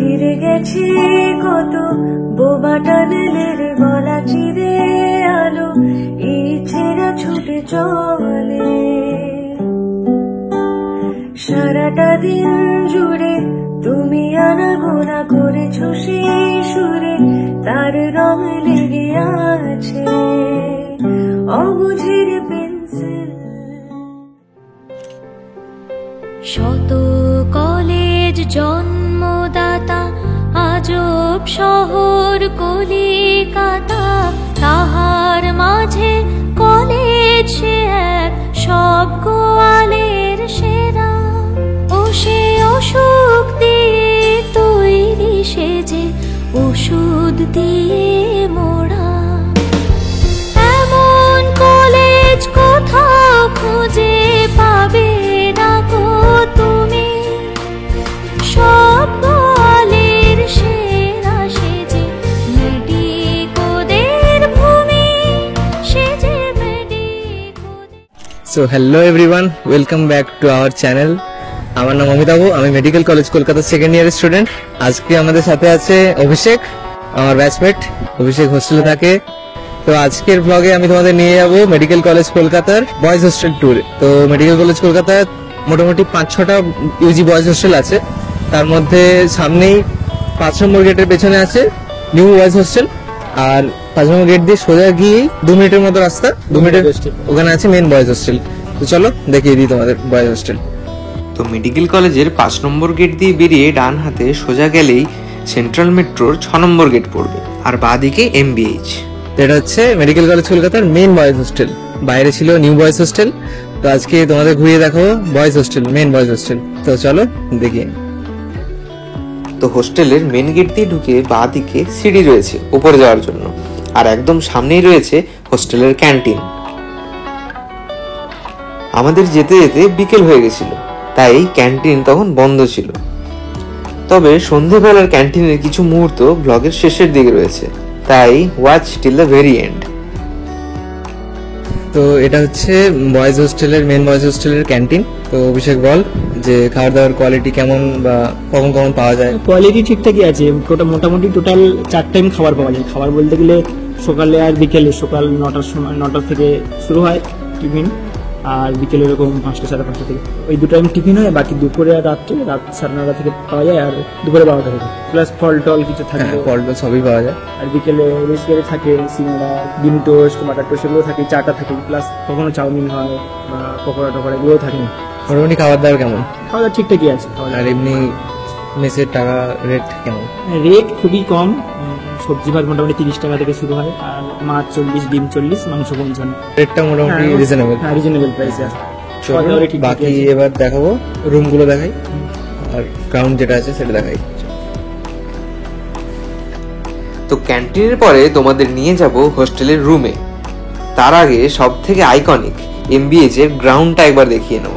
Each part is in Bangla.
ছিঁড়ে গেছে কত বোবা টানেলের গলা চিরে আলো এই ছেঁড়া ছুটে চলে। সারাটা দিন জুড়ে তুমি আনাগোনা করেছো সেই সুরে, তার রং লেগে আছে অবুঝের পেন্সিল। শত কলেজ জন্মদাতা আজব শহর কলিকাতা, তাহার মাঝে কলেজ সে এক সব গোয়ালের সেরা। ও সে অসুখ দিয়ে তৈরি, সে যে ওষুধ দিয়ে মোড়া। এমন কলেজ কোথাও খুঁজে পাবে না গো তুমি, সব গোয়ালের সেরা। সে যে মেডিকোদের ভূমি, সে যে মেডিকোদের। So hello everyone, welcome back to our channel. আমার নাম অমিতাভ, আমি মেডিকেল কলেজ কলকাতা সেকেন্ড ইয়ারের স্টুডেন্ট। আজকে আমাদের সাথে আছে অভিষেক, আমার ব্যাচমেট। অভিষেক হোস্টেলে থাকে। তো আজকের ব্লগে আমি তোমাদের নিয়ে যাব মেডিকেল কলেজ কলকাতার বয়েজ হোস্টেল ট্যুরে। তো মেডিকেল কলেজ কলকাতায় মোটামুটি 5-6টা ইউজি বয়েজ হোস্টেল আছে। তার মধ্যে সামনেই 5 নম্বর গেটের পেছনে আছে নিউ বয়েজ হোস্টেল, আর 5 নম্বর গেট দিয়ে সোজা গিয়ে 2 মিনিটের মতো রাস্তা, 2 মিনিটের ওখানে আছে মেন বয়েজ হোস্টেল। তো চলো দেখিয়ে দিই তোমাদের বয়েজ হোস্টেল। তো মেডিকেল কলেজের 5 নম্বর গেট দিয়ে বেরিয়ে ডান হাতে সোজা গেলেই সেন্ট্রাল মেট্রোর 6 নম্বর গেট পড়বে, আর বাঁদিকে এমবিএইচ। এটা হচ্ছে মেডিকেল কলেজ কলকাতার মেন বয়েজ হোস্টেল। বাইরে ছিল নিউ বয়েজ হোস্টেল, তো আজকে তোমাদের ঘুরিয়ে দেখো boys hostel, main boys hostel. তো চলো দেখি। তো হোস্টেলের মেন গেট দিয়ে ঢুকে বাঁদিকে সিঁড়ি রয়েছে উপরে যাওয়ার জন্য, আর একদম সামনেই রয়েছে হোস্টেলের ক্যান্টিন। আমাদের যেতে যেতে বিকেল হয়ে গেছিল, তাই ক্যান্টিন তখন বন্ধ ছিল। তবে সন্ধেবেলার ক্যান্টিনের কিছু মুহূর্ত ব্লগের শেষের দিকে রয়েছে, তাই watch till the very end. তো এটা হচ্ছে বয়েজ হোস্টেলের, মেন বয়েজ হোস্টেলের ক্যান্টিন। তো অভিষেক বল যে খাবার দাবার কোয়ালিটি কেমন বা কখন কখন পাওয়া যায়? কোয়ালিটি ঠিকঠাকই আছে। মোটামুটি টোটাল 4 টাইম খাবার পাওয়া যায়। খাবার বলতে গেলে সকালে আর বিকেলে, সকাল 9টার সময় 9টা থেকে শুরু হয় টিফিন, আর বিকেলে এরকম 5টা 5:30 থেকে ওই 2 টাইম টিফিন হয়। বাকি দুপুরে আর রাত্রে 9:30 থেকে পাওয়া যায়, আর দুপুরে 12টা থেকে প্লাস ফল টল কিছু থাকে। ফল টল সবই পাওয়া যায়। আর বিকেলে রেস্টুরেন্টে থাকে সিঙ্গাড়া, ডিম টোস্ট, বাটার টোস্ট এগুলো থাকে, চাটা থাকে, প্লাস কখনো চাউমিন হয় বা পকোড়া টকোড়া এগুলো থাকে। মোটামুটি খাবার দাবার কেমন? খাওয়া দাওয়া ঠিকঠাকই আছে। আর এমনি মেসের টাকা রেট কেমন? রেট খুবই কম। সবজি ভাত মোটামুটি 30 টাকা থেকে শুরু হয়, আর মাছ 40, ডিম 40, মাংস 55। রেটটা মোটামুটি রিজনেবল। হ্যাঁ, রিজনেবল প্রাইসে আছে। বাকি এবার দেখাবো রুমগুলো দেখাই, আর গ্রাউন্ড যেটা আছে সেটা দেখাই। তো ক্যান্টিনের পরে তোমাদের নিয়ে যাব হোস্টেলের রুমে। তার আগে সব থেকে আইকনিক এমবিএইচ এর গ্রাউন্ডটা একবার দেখিয়ে নেব।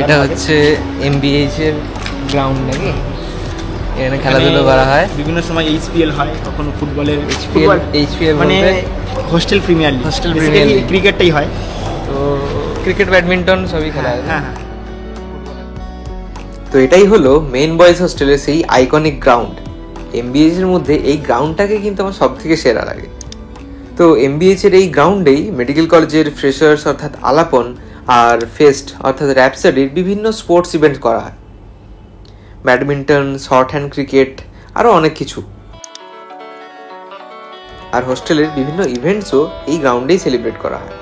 এটা হচ্ছে এমবিএইচ এর গ্রাউন্ড নাকি? এখানে খেলাধুলো করা হয়, বিভিন্ন সময় এইচপিএল হয়, কখনো ফুটবলের এইচপিএল মানে hostel premier league, hostel premier league ক্রিকেটটাই হয়। তো ক্রিকেট, ব্যাডমিন্টন সবই খেলা হয়। হ্যাঁ হ্যাঁ। তো এটাই হলো মেন বয়েজ হোস্টেলের সেই আইকনিক গ্রাউন্ড। এমবিএইচ এর মধ্যে এই গ্রাউন্ডটাকে কিন্তু আমার সব থেকে সেরা লাগে। তো এমবিএইচ এর এই গ্রাউন্ডেই মেডিকেল কলেজের ফ্রেশার্স অর্থাৎ আলাপন আর ফেস্ট অর্থাৎ র্যাপসডির বিভিন্ন স্পোর্টস ইভেন্ট করা হয়, ব্যাডমিন্টন, শর্ট হ্যান্ড ক্রিকেট, আরও অনেক কিছু। আর হোস্টেলের বিভিন্ন ইভেন্টসও এই গ্রাউন্ডেই সেলিব্রেট করা হয়।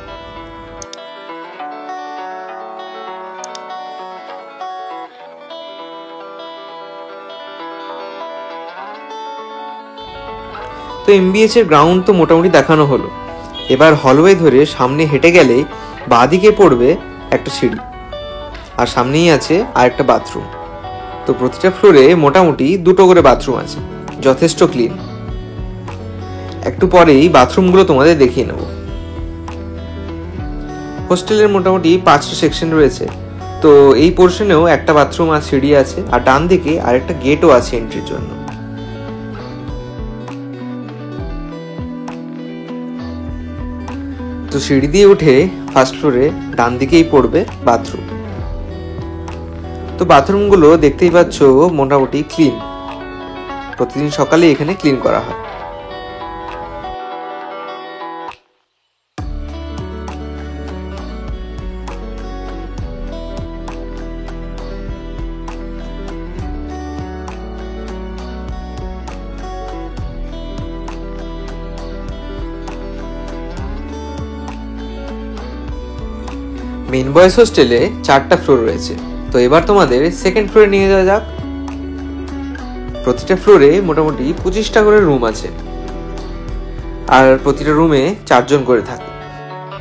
তো এমবিএইচ এর গ্রাউন্ড তো মোটামুটি দেখানো হলো। এবার হলওয়ে ধরে সামনে হেঁটে গেলে বাঁদিকে পড়বে একটা সিঁড়ি, আর সামনেই আছে আরেকটা বাথরুম। তো প্রতিটা ফ্লোরে মোটামুটি 2টো করে বাথরুম আছে, যথেষ্ট ক্লিন। একটু পরেই বাথরুমগুলো তোমাদের দেখিয়ে নেব। হোস্টেলের মোটামুটি 5টা সেকশন রয়েছে। তো এই পোর্শনেও একটা বাথরুম আর সিঁড়ি আছে, আর ডান দিকে আরেকটা গেটও আছে এন্ট্রির জন্য। তো সিঁড়ি দিয়ে উঠে ফার্স্ট ফ্লোরে ডান দিকেই পড়বে বাথরুম। তো বাথরুমগুলো দেখতেই পাচ্ছ মোটামুটি ক্লিন, প্রতিদিন সকালে এখানে ক্লিন করা হয়। মেইন বয়েজ হোস্টেলে 4টা ফ্লোর রয়েছে। তো এবার তোমাদের সেকেন্ড ফ্লোরে নিয়ে যাওয়া যাক। প্রতিটা ফ্লোরে মোটামুটি 25টা করে রুম আছে, আর প্রতিটা রুমে 4 জন করে থাকে।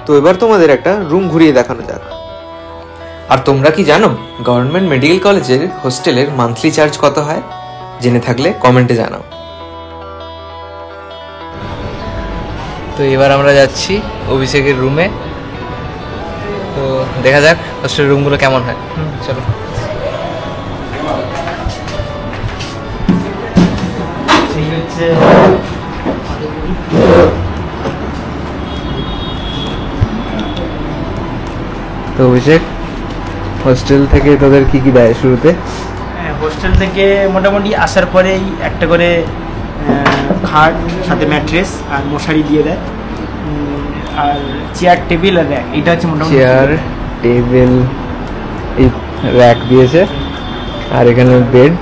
তো এবার তোমাদের একটা রুম ঘুরিয়ে দেখানো যাক। আর তোমরা কি জানো গভর্নমেন্ট মেডিকেল কলেজের হোস্টেলের মান্থলি চার্জ কত হয়? জেনে থাকলে কমেন্টে জানাও। তো এবার আমরা যাচ্ছি অভিষেকের রুমে। তো দেখা যাক হোস্টেলের রুমগুলো কেমন হয়। চলো। তো অভিষেক, হোস্টেল থেকে তোদের কি কি দেয় শুরুতে? হোস্টেল থেকে মোটামুটি আসার পরেই একটা করে খাট, সাথে ম্যাট্রেস আর মশারি দিয়ে দেয়, আর চেয়ার টেবিল আর র্যাক। এটা হচ্ছে মোটামুটি চেয়ার টেবিল, এই র্যাক দিয়েছে, আর এখানে বেড।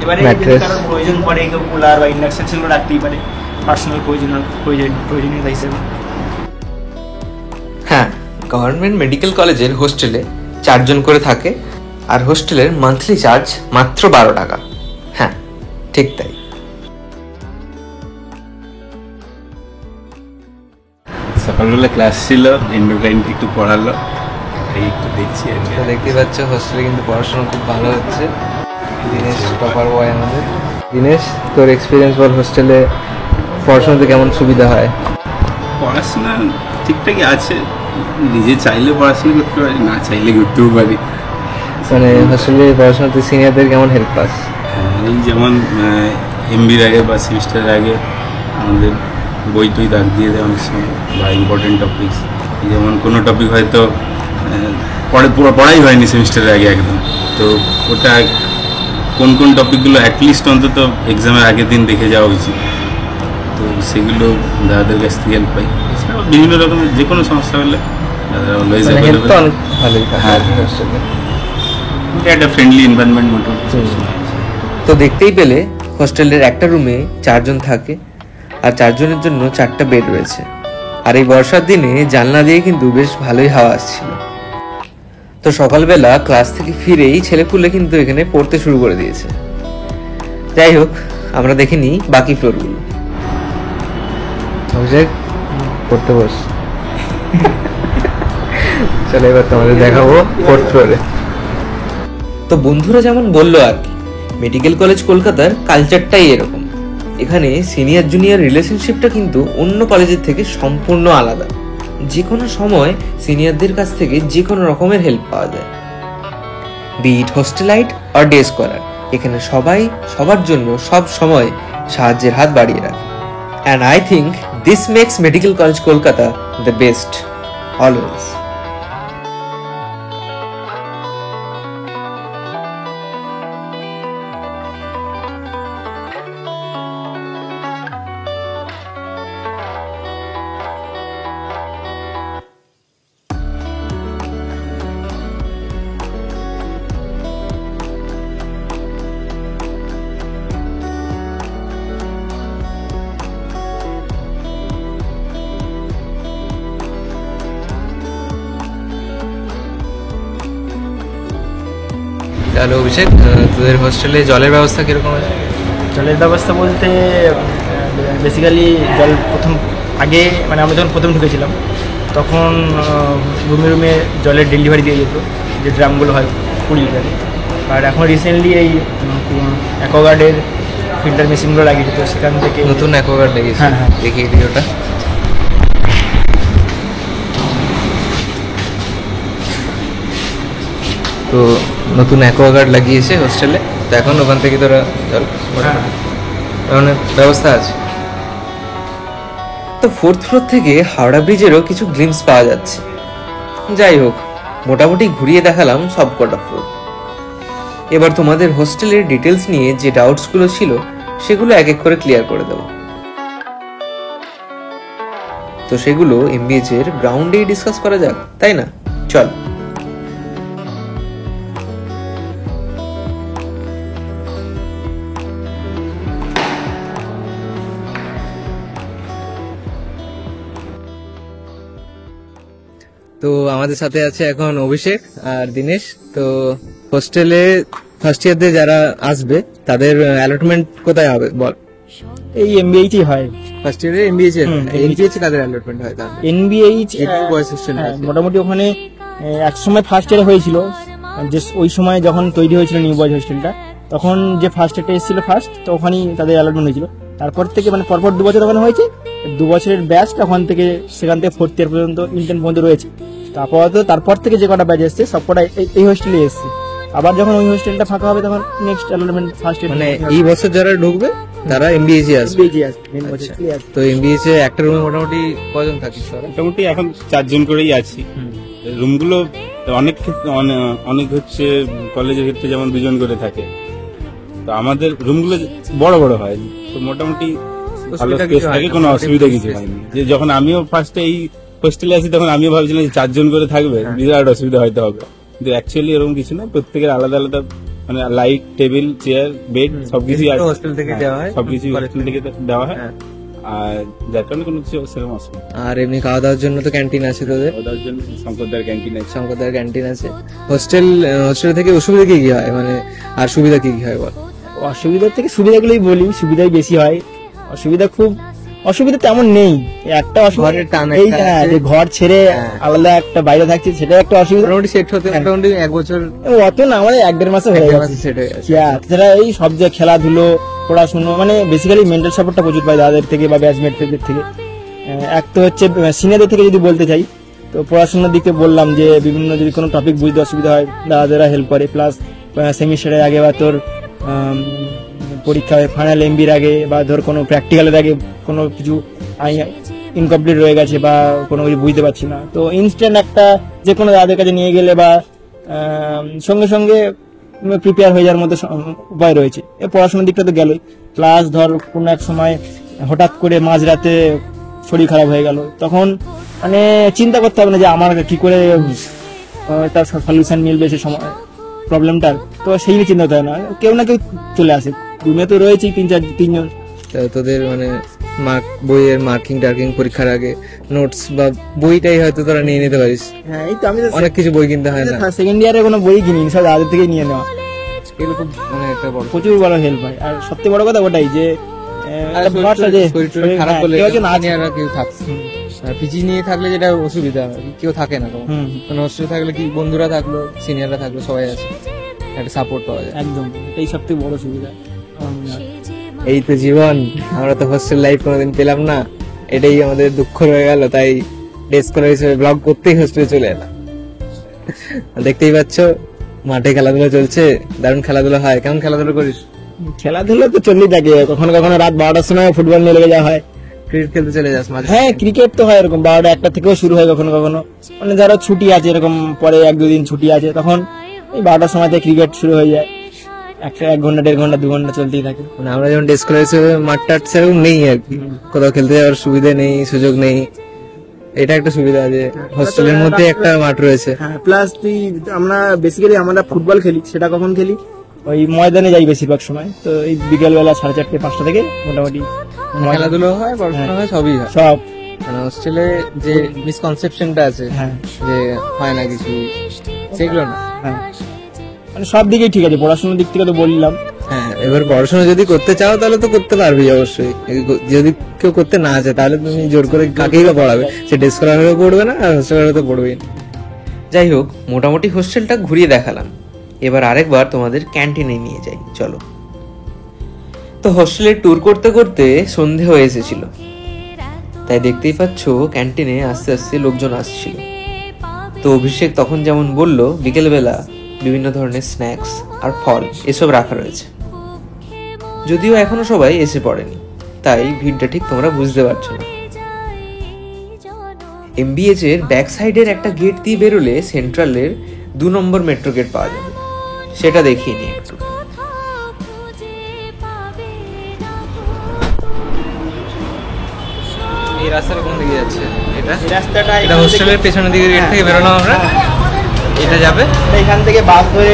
এবারে যদি কারোর প্রয়োজন পড়ে কেউ কুলার বা ইন্ডাকশন সেগুলো রাখতেই পারে পার্সোনাল প্রয়োজনীয়তা হিসেবে। হ্যাঁ, গভর্নমেন্ট মেডিকেল কলেজের হোস্টেলে 4 জন করে থাকে, আর হোস্টেলের মান্থলি চার্জ মাত্র 12 টাকা। হ্যাঁ, ঠিক তাই। সকালবেলা ক্লাস ছিল, ইন্ডোটাইম একটু পড়ালো, এই একটু দেখছি আর কি। তো দেখতেই পাচ্ছ হোস্টেলে কিন্তু পড়াশোনা খুব ভালো হচ্ছে। দিনেশ টপার বয় আমাদের। দিনেশ, তোর এক্সপিরিয়েন্স বল, হোস্টেলে পড়াশোনাতে কেমন সুবিধা হয়? পড়াশোনা ঠিকঠাকই আছে, নিজে চাইলে পড়াশোনা করতে পারি, না চাইলে করতেও পারি। মানে হোস্টেলে পড়াশোনাতে সিনিয়রদের কেমন হেল্প পাস? এই যেমন এমবির আগে বা সেমিস্টারের আগে আমাদের বই টই দাগ দিয়ে দেয় অনেক সময়, বা ইম্পর্টেন্ট টপিকস। যেমন কোনো টপিক হয়তো পড়াই হয়নি সেমিস্টারের আগে একদম, তো ওটা কোন কোন টপিকগুলো অ্যাটলিস্ট অন্তত এক্সামের আগের দিন দেখে যাওয়া উচিত। তো সেগুলো দাদাদের কাছ থেকে হেল্প পাই। এছাড়াও বিভিন্ন রকমের যে কোনো সমস্যা হলে দাদারা অলওয়েজ হেল্প তো অনেক ভালোই থাকে হ্যাঁ। হোস্টেলে। একটা ফ্রেন্ডলি এনভায়রনমেন্ট মোটামুটি। তো দেখতেই পেলে হোস্টেলের একটা রুমে 4 জন থাকে, আর 4 জনের জন্য 4টা বেড রয়েছে। আর এই বর্ষার দিনে জানলা দিয়ে কিন্তু বেশ ভালোই হাওয়া আসছিল। তো সকালবেলা ক্লাস থেকে ফিরেই ছেলেপুলে কিন্তু এখানে পড়তে শুরু করে দিয়েছে। যাই হোক, আমরা দেখে নিই বাকি ফ্লোরগুলো। অভিষেক, পড়তে বস। চলো এবার তোমাদের দেখাবো ফোর্থ ফ্লোরে। তো বন্ধুরা যেমন বললো আর কি, মেডিকেল কলেজ কলকাতার কালচারটাই এরকম। এখানে সিনিয়র জুনিয়র রিলেশনশিপটা কিন্তু অন্য কলেজের থেকে সম্পূর্ণ আলাদা। যে কোনো সময় সিনিয়রদের কাছ থেকে যে কোনো রকমের হেল্প পাওয়া যায়, বিট হোস্টেলাইট আর ডে স্কলার। এখানে সবাই সবার জন্য সব সময় সাহায্যের হাত বাড়িয়ে রাখে। And I think this makes medical college Kolkata the best always. তাহলে অভিষেক, তোদের হোস্টেলে জলের ব্যবস্থা কিরকম আছে? জলের ব্যবস্থা বলতে বেসিক্যালি জল আগে মানে আমরা যখন প্রথম ঢুকেছিলাম তখন রুমে রুমে জলের ডেলিভারি দিয়ে যেত, যে ড্রামগুলো হয় 20 লিটারে। আর এখন রিসেন্টলি এই অ্যাকোয়াগার্ডের ফিল্টার মেশিনগুলো লাগিয়েছে, তো সেখান থেকে নতুন অ্যাকোয়াগার্ড লেগেছে। হ্যাঁ, হ্যাঁ। দেখিয়ে দিই ওটা। তো নতুন অ্যাকোয়াগার্ড লাগিয়েছে হোস্টেলে, তো এখন ওখান থেকে তোরা জল হ্যাঁ। মানে ব্যবস্থা আছে। তো 4th ফ্লোর থেকে হাওড়া ব্রিজেরও কিছু গ্লিমস পাওয়া যাচ্ছে। যাই হোক, মোটামুটি ঘুরিয়ে দেখালাম সব কটা ফ্লোর। এবার তোমাদের হোস্টেলের ডিটেলস নিয়ে যে ডাউটসগুলো ছিল সেগুলো এক এক করে ক্লিয়ার করে দেবো। তো সেগুলো এমবিএচ এর গ্রাউন্ডেই ডিসকাস করা যাক, তাই না? চল। তো আমাদের সাথে আছে এখন অভিষেক আর দীনেশ। তো হোস্টেলে ফার্স্ট ইয়ারদের যারা আসবে তাদের অ্যালটমেন্ট কোথায় হবে বল? এই এমবিএইচ হয়। ফার্স্ট ইয়ারে এমবিএচ এর হুম, এমবিএচ কাদের অ্যালটমেন্ট হয় তাহলে? এনবিএইচ বয়েজ হোস্টেল আছে। মোটামুটি ওখানে এক সময় ফার্স্ট ইয়ারে হয়েছিল, যে ওই সময় যখন তৈরি হয়েছিল নিউ বয়েজ হোস্টেলটা, তখন যে ফার্স্ট ইয়ারটা এসেছিল ফার্স্ট, তো ওখানেই তাদের অ্যালটমেন্ট হয়েছিল। তারপর থেকে মানে পরপর 2 বছর ওখানে হয়েছে, 2 বছরের ব্যাচ ওখান থেকে সেখান থেকে 4th ইয়ার পর্যন্ত ইন্টার্ন পর্যন্ত রয়েছে। তারপর থেকে যে কটা ব্যাচ এসছে সব কটা এই হোস্টেলে এসছে। আবার যখন ওই হোস্টেলটা ফাঁকা হবে তখন নেক্সট অ্যালটমেন্ট ফার্স্ট ইয়ার মানে এই বছর যারা ঢুকবে তারা এমবিএচ এ আসবে। তো এমবিএচ এ একটা রুমে মোটামুটি কজন থাকিস তোরা? মোটামুটি এখন 4 জন করেই আছি। রুমগুলো অনেক ক্ষেত্রে অনেক হচ্ছে কলেজের ক্ষেত্রে যেমন 2 জন করে থাকে, তো আমাদের রুমগুলো বড় বড় হয়, তো মোটামুটি ভালো স্পেস থাকে, কোনো অসুবিধা কিছু হয়নি। যে যখন আমিও ফার্স্টে এই হোস্টেলে আসি তখন আমিও ভাবছিলাম যে 4 জন করে থাকবে, বিরাট অসুবিধা হয়তো হবে, কিন্তু অ্যাকচুয়ালি এরকম কিছু না। প্রত্যেকের আলাদা আলাদা মানে লাইট, টেবিল, চেয়ার, বেড সবকিছু আছে, হোস্টেল থেকে দেওয়া হয়, সবকিছু হোস্টেল থেকে দেওয়া হয়। আর যার কারণে কোনো কিছু সেরকম অসুবিধা। আর এমনি খাওয়া দাওয়ার জন্য তো ক্যান্টিন আছে তোদের? ওদের জন্য শঙ্করদার ক্যান্টিন আছে। শঙ্করদার ক্যান্টিন আছে। হোস্টেল থেকে অসুবিধা কি কি হয় মানে, আর সুবিধা কি কি হয় বল? অসুবিধার থেকে সুবিধাগুলোই বলি, সুবিধাই বেশি হয়। অসুবিধা তেমন নেই, একটা অসুবিধা ঘরের টান এই একটা হ্যাঁ, আছে। যে ঘর ছেড়ে আলাদা একটা বাইরে থাকছে, সেটা একটা অসুবিধা। মোটামুটি সেট হতে মোটামুটি 1 বছর অত না, আমাদের 1-1.5 মাসে হয়ে গেছে সেট হয়ে গেছে। তাছাড়া এই সব যে খেলাধুলো, পড়াশুনো, মানে বেসিক্যালি মেন্টাল সাপোর্টটা প্রচুর পাই দাদাদের থেকে বা ব্যাচমেটদের থেকে। এক তো হচ্ছে সিনিয়রদের থেকে যদি বলতে চাই, তো পড়াশোনার দিকে বললাম যে বিভিন্ন যদি কোনো টপিক বুঝতে অসুবিধা হয় দাদাদেরা হেল্প করে। প্লাস সেমিস্টারের আগে বা তোর পরীক্ষা ফাইনাল এমবির আগে বা ধর কোনো প্র্যাকটিক্যালের আগে কোনো কিছু ইনকমপ্লিট রয়ে গেছে বা কোনো কিছু বুঝতে পারছি না, তো ইনস্ট্যান্ট একটা যে কোনো দাদাদের কাছে নিয়ে গেলে বা সঙ্গে সঙ্গে প্রিপেয়ার হয়ে যাওয়ার মতো উপায় রয়েছে। এ পড়াশোনার দিকটা তো গেলই, প্লাস ধর কোনো এক সময় হঠাৎ করে মাঝরাতে শরীর খারাপ হয়ে গেল, তখন মানে চিন্তা করতে হবে না যে আমার কি করে তার সলিউশন মিলবে সে সময় প্রবলেমটার, তো সেই নিয়ে চিন্তা করতে হবে না, কেউ না কেউ চলে আসে। রুমে তো রয়েছেই 3-4 তো তোদের মানে বইয়ের মার্কিং টার্কিং পরীক্ষার আগে নোটস বা বইটাই হয়তো তোরা নিয়ে নিতে পারিস। হ্যাঁ, এই তো আমি অনেক কিছু বই কিনতে হয় না, সেকেন্ড ইয়ারে কোনো বই কিনিনি, সব আগে থেকে নিয়ে নেওয়া। এগুলো খুব মানে একটা বড় প্রচুর বড় হেল্প হয়। আর সবথেকে বড় কথা ওটাই যে শরীর খারাপ করলে কেউ একজন আছে। সিনিয়ররা কেউ থাকছে। পিজি নিয়ে থাকলে যেটা অসুবিধা, কেউ থাকে না তোমার। হুম। মানে হোস্টেলে থাকলে কি বন্ধুরা থাকলো, সিনিয়ররা থাকলো, সবাই আছে, একটা সাপোর্ট পাওয়া যায়। একদম, এটাই সবথেকে বড় সুবিধা আমার মনে হয়। এই তো জীবন, আমরা তো হোস্টেল লাইফ কোনোদিন পেলাম না, এটাই আমাদের দুঃখ রয়ে গেল, তাই ডেস্ক স্কলার হিসেবে ব্লগ করতেই হোস্টেলে চলে এলাম। দেখতেই পাচ্ছ মাঠে খেলাধুলা চলছে, দারুণ খেলাধুলা হয়। কেমন খেলাধুলা করিস? খেলাধুলা তো চললেই থাকে, কখনো কখনো রাত 12টার সময় ফুটবল নিয়ে লেগে যাওয়া হয়। ক্রিকেট খেলতে চলে যাস মাঝে? হ্যাঁ, ক্রিকেট তো হয় এরকম 12টা-1টা থেকেও শুরু হয় কখনো কখনো, মানে যারা ছুটি আছে এরকম পরে 1-2 দিন ছুটি আছে, তখন এই 12টার সময় থেকে ক্রিকেট শুরু হয়ে যায়, 1 ঘন্টা 1.5 ঘন্টা 2 ঘন্টা চলতেই থাকে। মানে আমরা যেমন ডেস্ক স্কলার হিসেবে মাঠ টাট সেরকম নেই আর কি, কোথাও খেলতে যাওয়ার সুবিধা নেই, সুযোগ নেই। এটা একটা সুবিধা যে হোস্টেলের মধ্যে একটা মাঠ রয়েছে। হ্যাঁ, প্লাস আমরা বেসিক্যালি আমরা ফুটবল খেলি, সেটা কখন খেলি ওই ময়দানে যাই বেশিরভাগ সময়, তো এই বিকেল বেলা 4:30-5টা থেকে মোটামুটি খেলাধুলো হয়, পড়াশোনা হয়, সবই হয়। সব। মানে হোস্টেলে যে মিসকনসেপশনটা আছে হ্যাঁ যে হয় না কিছু, সেগুলো না। হ্যাঁ, মানে সব দিকেই ঠিক আছে, পড়াশোনার দিক থেকে তো বললাম। হ্যাঁ, এবার পড়াশোনা যদি করতে চাও তাহলে তো করতে পারবি অবশ্যই। যদি কেউ করতে না চায় তাহলে তুমি জোর করে কাকেই বা পড়াবে, সে ডেস্ক স্কলারেও পড়বে না আর হোস্টেলারও তো পড়বেই না। যাই হোক, মোটামুটি হোস্টেলটা ঘুরিয়ে দেখালাম। এবার আরেকবার তোমাদের ক্যান্টিনে নিয়ে যাই, চলো। তো হোস্টেলের ট্যুর করতে করতে সন্ধে হয়ে এসেছিল, তাই দেখতেই পাচ্ছ ক্যান্টিনে আস্তে আস্তে লোকজন আসছিল। তো অভিষেক তখন যেমন বলল, বিকেলবেলা বিভিন্ন ধরনের স্ন্যাক্স আর ফল এসব রাখা রয়েছে। যদিও এখনো সবাই এসে পড়েনি, তাই ভিড়টা ঠিক তোমরা বুঝতে পারছো না। এমবিএচ এর ব্যাক সাইডের একটা গেট দিয়ে বেরোলে সেন্ট্রালের 2 নম্বর মেট্রো গেট পাওয়া যাবে, সেটা দেখিয়ে নিই একটু। এই রাস্তাটা কোন দিকে যাচ্ছে? এটা এই রাস্তাটা এটা হোস্টেলের পেছনের দিকে গেট থেকে বেরোলাম আমরা, এটা যাবে এখান থেকে বাস ধরে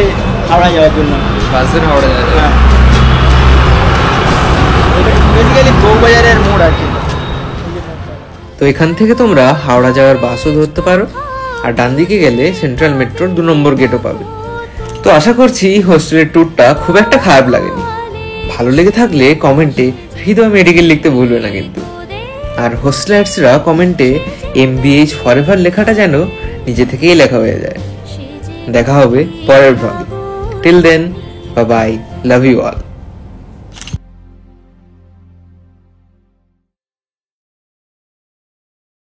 হাওড়া যাওয়ার জন্য। বাস ধরে হাওড়া যাবে। বেসিক্যালি বউবাজারের মোড় আর কি। তো এখান থেকে তোমরা হাওড়া যাওয়ার বাসও ধরতে পারো, আর ডান দিকে গেলে সেন্ট্রাল মেট্রোর 2 নম্বর গেটও পাবে। তো আশা করছি হোস্টেলের ট্যুরটা খুব একটা খারাপ লাগেনি। ভালো লেগে থাকলে কমেন্টে হৃদয় মেডিকেল লিখতে ভুলবে না কিন্তু। আর হোস্টেলার্সরা কমেন্টে এমবিএইচ ফরএভার লেখাটা যেন নিজে থেকেই লেখা হয়ে যায়। দেখা হবে পরের ব্লগে। Till then, bye bye, love you all.